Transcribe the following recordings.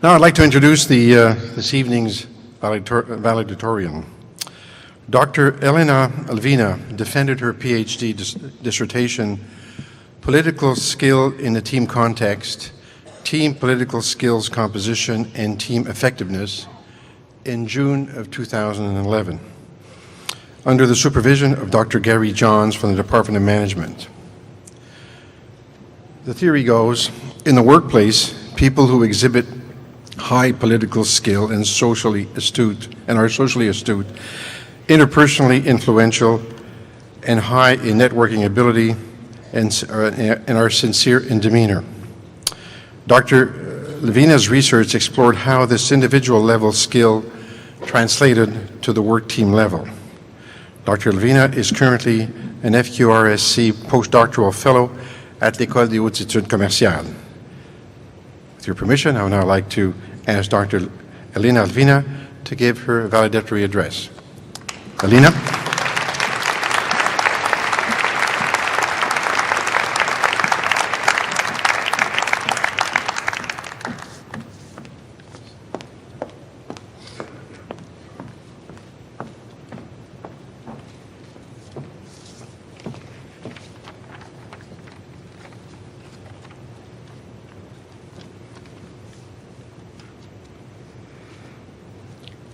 Now I'd like to introduce this evening's valedictorian. Dr. Elena Lvina defended her PhD dissertation, Political Skill in a Team Context, Team Political Skills Composition and Team Effectiveness in June of 2011, under the supervision of Dr. Gary Johns from the Department of Management. The theory goes, in the workplace, people who exhibit high political skill and are socially astute, interpersonally influential, and high in networking ability, and are sincere in demeanor. Dr. Lvina's research explored how this individual level skill translated to the work team level. Dr. Lvina is currently an FQRSC postdoctoral fellow at l'École des Hautes Études Commerciales. With your permission, I would now like to ask Dr. Elena Lvina to give her valedictory address. Elena?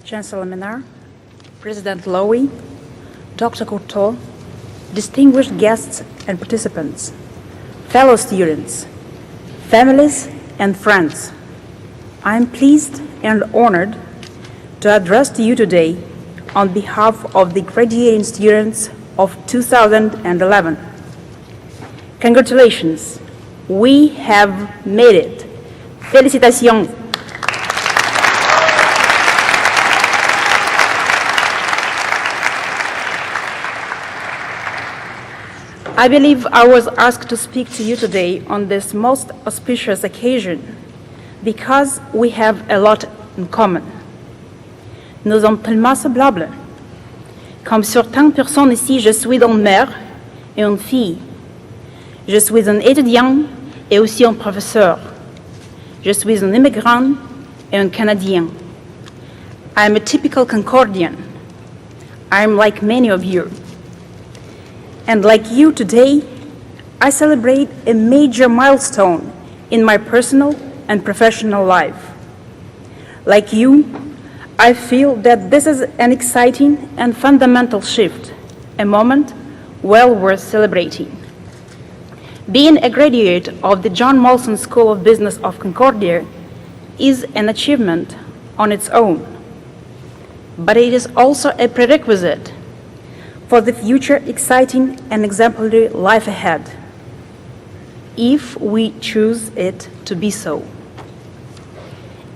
Chancellor Ménard, President Lowy, Dr. Courteau, distinguished guests and participants, fellow students, families and friends, I am pleased and honored to address to you today on behalf of the graduating students of 2011. Congratulations, we have made it. Félicitations. I believe I was asked to speak to you today on this most auspicious occasion because we have a lot in common. Nous sommes tellement semblables. Comme sur tant de personnes ici, je suis une mère et une fille. Je suis un étudiant et aussi un professeur. Je suis un immigrant et un Canadien. I am a typical Concordian. I am like many of you. And like you today, I celebrate a major milestone in my personal and professional life. Like you, I feel that this is an exciting and fundamental shift, a moment well worth celebrating. Being a graduate of the John Molson School of Business of Concordia is an achievement on its own, but it is also a prerequisite for the future exciting and exemplary life ahead, if we choose it to be so.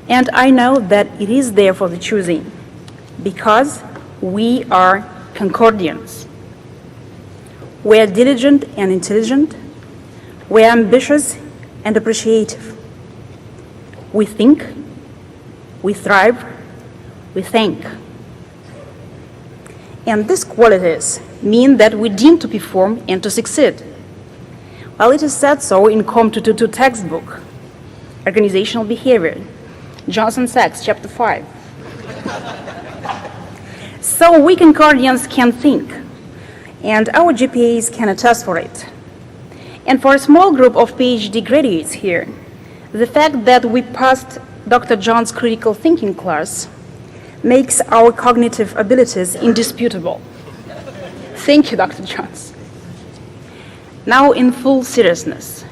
And I know that it is there for the choosing, because we are Concordians. We are diligent and intelligent. We are ambitious and appreciative. We think, we thrive, we think. And these qualities mean that we deem to perform and to succeed. Well, it is said so in Com 222 textbook, Organizational Behavior, Johnson Sachs, chapter 5. So we Concordians can think, and our GPAs can attest for it. And for a small group of PhD graduates here, the fact that we passed Dr. John's critical thinking class makes our cognitive abilities indisputable. Thank you, Dr. Johns. Now, in full seriousness,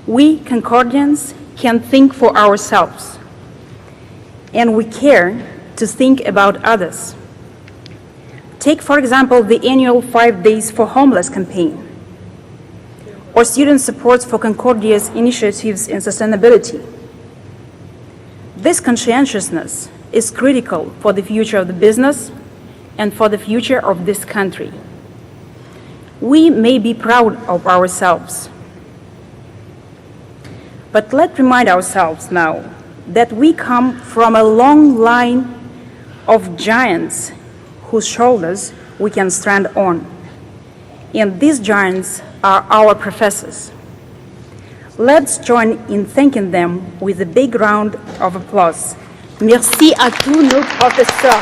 we Concordians can think for ourselves, and we care to think about others. Take, for example, the annual 5 Days for Homeless campaign, or student supports for Concordia's initiatives in sustainability. This conscientiousness is critical for the future of the business and for the future of this country. We may be proud of ourselves, but let's remind ourselves now that we come from a long line of giants whose shoulders we can stand on. And these giants are our professors. Let's join in thanking them with a big round of applause. Merci à tous nos professeurs.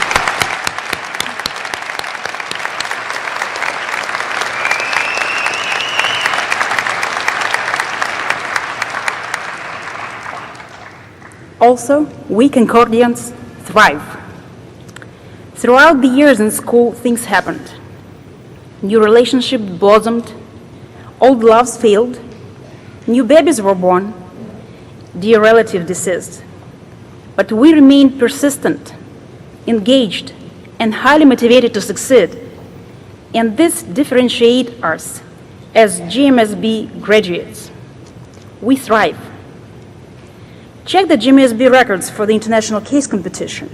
Also, we Concordians thrive. Throughout the years in school, things happened. New relationships blossomed, old loves failed, new babies were born, dear relatives deceased. But we remained persistent, engaged, and highly motivated to succeed. And this differentiates us as GMSB graduates. We thrive. Check the GMSB records for the international case competition,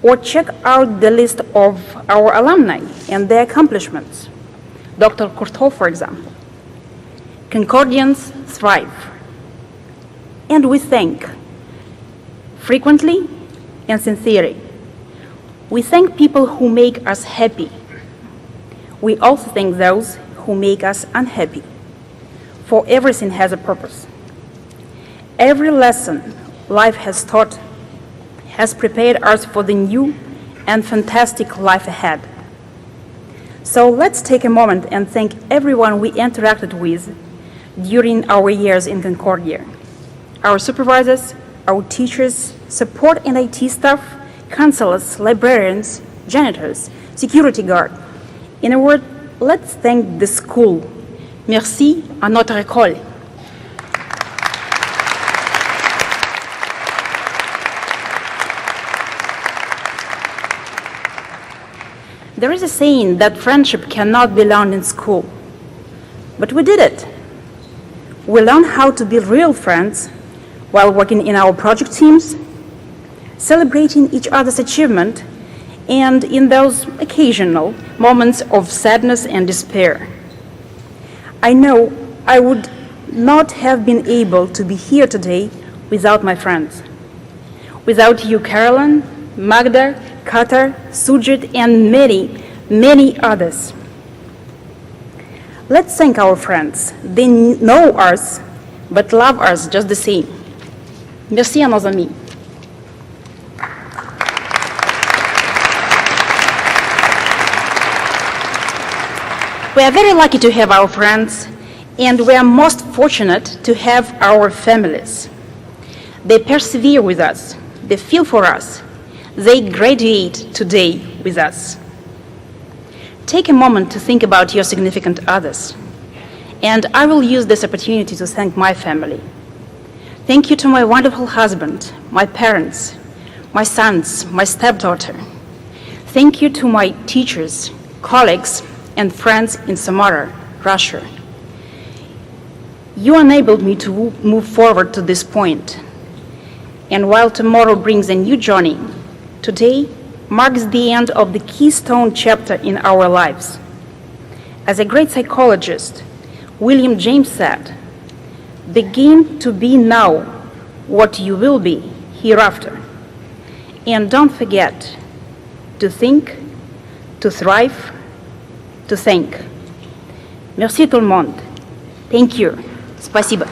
or check out the list of our alumni and their accomplishments. Dr. Courtauld, for example. Concordians thrive. And we thank, frequently and sincerely. We thank people who make us happy. We also thank those who make us unhappy, for everything has a purpose. Every lesson life has taught has prepared us for the new and fantastic life ahead. So let's take a moment and thank everyone we interacted with during our years in Concordia. Our supervisors, our teachers, support and IT staff, counselors, librarians, janitors, security guard. In a word, let's thank the school. Merci à notre école. There is a saying that friendship cannot be learned in school, but we did it. We learned how to be real friends while working in our project teams, celebrating each other's achievement, and in those occasional moments of sadness and despair. I know I would not have been able to be here today without my friends. Without you, Carolyn, Magda, Katar, Sujit, and many, many others. Let's thank our friends. They know us, but love us just the same. Merci à nos amis. We are very lucky to have our friends, and we are most fortunate to have our families. They persevere with us, they feel for us, they graduate today with us. Take a moment to think about your significant others. And I will use this opportunity to thank my family. Thank you to my wonderful husband, my parents, my sons, my stepdaughter. Thank you to my teachers, colleagues, and friends in Samara, Russia. You enabled me to move forward to this point. And while tomorrow brings a new journey, today marks the end of the keystone chapter in our lives. As a great psychologist, William James said, "Begin to be now what you will be hereafter. And don't forget to think, to thrive, to thank." Merci tout le monde. Thank you. Спасибо.